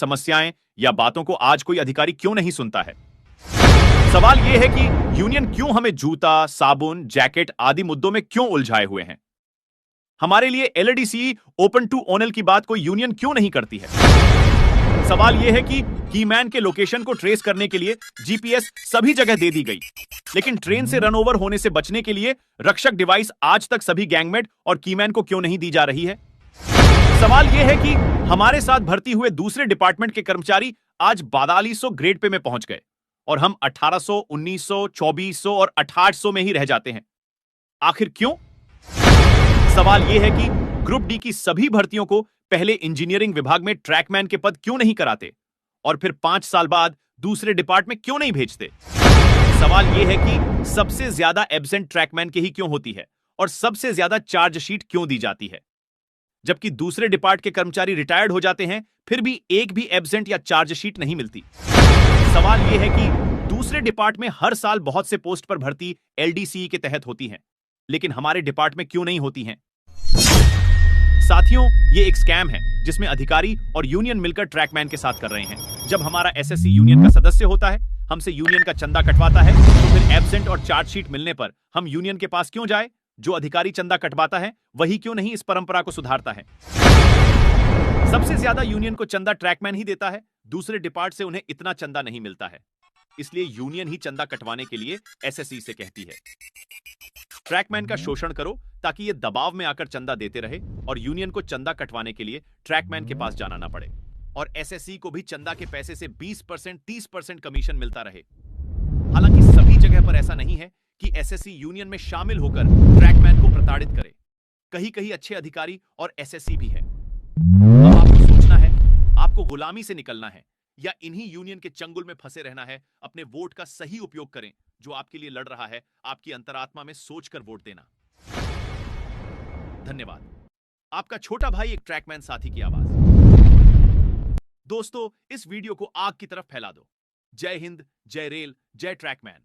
समस्याएं या बातों को आज कोई अधिकारी क्यों नहीं सुनता है? सवाल यह है कि यूनियन क्यों हमें जूता, साबुन, जैकेट आदि मुद्दों में क्यों उलझाए हुए हैं? हमारे लिए एलडीसी ओपन टू ओनल की बात कोई यूनियन क्यों नहीं करती है? सवाल यह है कि कीमैन के लोकेशन को ट्रेस करने के लिए जीपीएस सभी जगह दे दी गई, लेकिन ट्रेन से रन ओवर होने से बचने के लिए रक्षक डिवाइस आज तक सभी गैंगमेट और कीमैन को क्यों नहीं दी जा रही है? सवाल यह है कि हमारे साथ भर्ती हुए दूसरे डिपार्टमेंट के कर्मचारी आज 4200 ग्रेड पे में पहुंच गए और हम 1800, 1900, 2400 और 2800 में ही रह जाते हैं। आखिर क्यों? सवाल यह है कि ग्रुप डी की सभी भर्तियों को पहले इंजीनियरिंग विभाग में ट्रैकमैन के पद क्यों नहीं कराते और फिर 5 साल बाद दूसरे डिपार्टमेंट में क्यों नहीं भेजते? सवाल यह है कि सबसे ज्यादा एब्सेंट ट्रैकमैन की ही क्यों होती है और सबसे ज्यादा चार्जशीट क्यों दी जाती है? जबकि दूसरे डिपार्ट के कर्मचारी रिटायर्ड हो जाते हैं, फिर भी एक भी एब्सेंट या चार्जशीट नहीं मिलती। सवाल यह है कि दूसरे डिपार्ट में हर साल बहुत से पोस्ट पर भर्ती एलडीसी के तहत होती हैं, लेकिन हमारे डिपार्ट में क्यों नहीं होती हैं? साथियों, ये एक स्कैम है जिसमें अधिकारी और यूनियन मिलकर ट्रैकमैन के साथ कर रहे हैं। जब हमारा एसएससी यूनियन का सदस्य होता है, हमसे यूनियन का चंदा कटवाता है, तो फिर एब्सेंट और चार्जशीट मिलने पर हम यूनियन के पास क्यों जाए? जो अधिकारी चंदा कटवाता है वही क्यों नहीं इस परंपरा को सुधारता है? सबसे ज्यादा यूनियन को चंदा ट्रैकमैन ही देता है, दूसरे डिपार्ट से उन्हें इतना चंदा नहीं मिलता है, इसलिए यूनियन ही चंदा कटवाने के लिए एसएससी से कहती है। ट्रैकमैन का शोषण करो ताकि ये दबाव में आकर चंदा देते रहे और यूनियन को चंदा कटवाने के लिए ट्रैकमैन के पास जाना ना पड़े और एसएससी को भी चंदा के पैसे से 20%, 30% कमीशन मिलता रहे। हालांकि सभी जगह पर ऐसा नहीं है कि एसएससी यूनियन में शामिल होकर ट्रैकमैन को प्रताड़ित करे। कहीं कहीं अच्छे अधिकारी और एसएससी भी है। अब आपको सोचना है, आपको गुलामी से निकलना है या इन्हीं यूनियन के चंगुल में फंसे रहना है। अपने वोट का सही उपयोग करें। जो आपके लिए लड़ रहा है, आपकी अंतरात्मा में सोचकर वोट देना। धन्यवाद। आपका छोटा भाई एक ट्रैकमैन साथी की आवाज। दोस्तों, इस वीडियो को आग की तरफ फैला दो। जय हिंद, जय रेल, जय ट्रैकमैन।